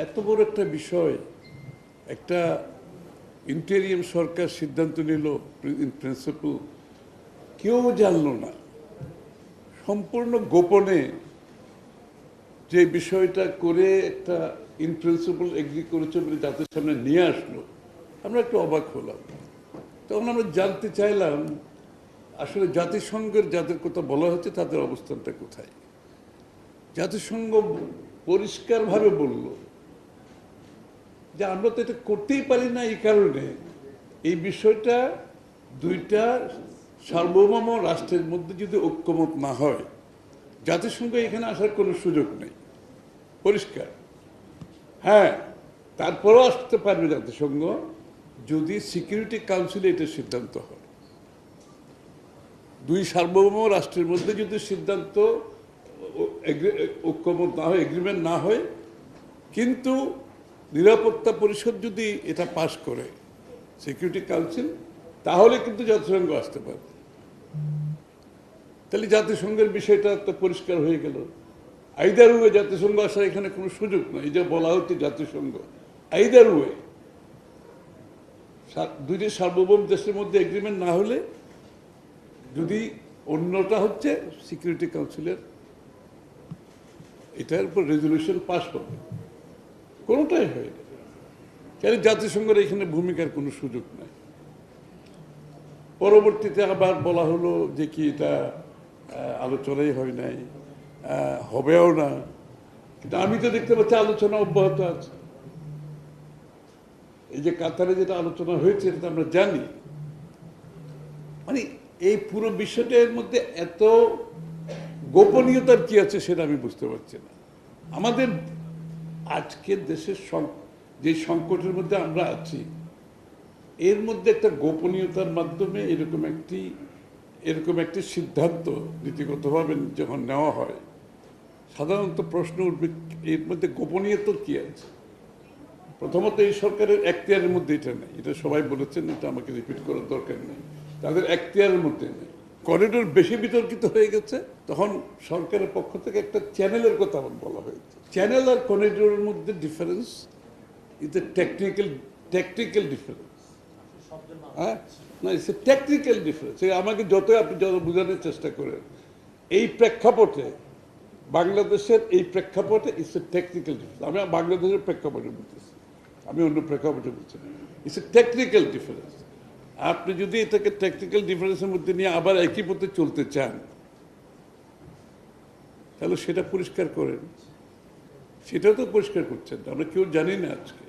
এত বড় একটা বিষয়, একটা ইন্টেরিয়াম সরকার সিদ্ধান্ত নিল, ইন প্রিন্সিপাল কেউ জানলো না, সম্পূর্ণ গোপনে যে বিষয়টা করে একটা ইন প্রিন্সিপাল এগ্রি করেছে বলে জাতির সামনে নিয়ে আসলো, আমরা একটু অবাক হলাম। তখন আমরা জানতে চাইলাম আসলে জাতিসংঘের যাদের কথা বলা হচ্ছে তাদের অবস্থানটা কোথায়। জাতিসংঘ পরিষ্কারভাবে বলল যে আমরা তো এটা করতেই পারি না, এই কারণে এই বিষয়টা দুইটা সার্বভৌম রাষ্ট্রের মধ্যে যদি ঐক্যমত না হয়, জাতিসংঘ এখানে আসার কোনো সুযোগ নেই, পরিষ্কার। হ্যাঁ, তারপরেও আসতে পারবে জাতিসংঘ যদি সিকিউরিটি কাউন্সিলে এটা সিদ্ধান্ত হয়। দুই সার্বভৌম রাষ্ট্রের মধ্যে যদি সিদ্ধান্ত ঐক্যমত না হয়, এগ্রিমেন্ট না হয়, কিন্তু নিরাপত্তা পরিষদ যদি এটা পাশ করে, সিকিউরিটি কাউন্সিল, তাহলে কিন্তু জাতিসংঘ আসতে পারে। তাহলে জাতিসংঘের বিষয়টা তো পরিষ্কার হয়ে গেল। আইদার ওয়ে জাতিসংঘ আসার এখানে কোনো সুযোগ নেই। এই যে বলা হচ্ছে জাতিসংঘ, আইদার ওয়ে দুইটি সার্বভৌম দেশের মধ্যে এগ্রিমেন্ট না হলে, যদি অন্যটা হচ্ছে সিকিউরিটি কাউন্সিলের এটার উপর রেজলিউশন পাস হবে, কোনোটাই হয় না। কেন জাতিসংঘের এখানে ভূমিকার কোনো সুযোগ নাই। পরবর্তীতে আবার বলা হলো যে কি এটা আলোচনাই হয় নাই, হবেও না। কিন্তু আমি তো দেখতে পাচ্ছি আলোচনা অব্যাহত আছে। এই যে কাতারে যেটা আলোচনা হয়েছে এটা আমরা জানি। মানে এই পুরো বিষয়টার মধ্যে এত গোপনীয়তার কি আছে সেটা আমি বুঝতে পারছি না। আমাদের আজকের দেশের যে সংকটের মধ্যে আমরা আছি, এর মধ্যে একটা গোপনীয়তার মাধ্যমে এরকম একটি সিদ্ধান্ত নীতিগতভাবে যখন নেওয়া হয়, সাধারণত প্রশ্ন উঠবে এর মধ্যে গোপনীয়তা কি আছে। প্রথমত এই সরকারের এখতিয়ারের মধ্যে এটা নেই, এটা সবাই বলেছেন, এটা আমাকে রিপিট করার দরকার নেই। তাদের এখতিয়ারের মধ্যে নেই। করিডোর বেশি বিতর্কিত হয়ে গেছে, তখন সরকারের পক্ষ থেকে একটা চ্যানেলের কথা বলা হয়েছে। চ্যানেল আর করিডোরের মধ্যে difference is a technical difference. হ্যাঁ, না, ইটস এ টেকনিক্যাল ডিফারেন্স। আমাকে আপনি যত বোঝানোর চেষ্টা করেন, এই প্রেক্ষাপটে বাংলাদেশের এই প্রেক্ষাপটে ইটস এ টেকনিক্যাল ডিফারেন্স। আমি বাংলাদেশের প্রেক্ষাপটে বলতেছি, আমি অন্য প্রেক্ষাপটে বলছি না। It's a technical difference. আপনি যদি এটাকে টেকনিক্যাল ডিফারেন্সের মধ্যে নিয়ে আবার একই পথে চলতে চান, তাহলে সেটা পরিষ্কার করেন। সেটাও তো পরিষ্কার করছেন, আমরা কেউ জানি না আজকে।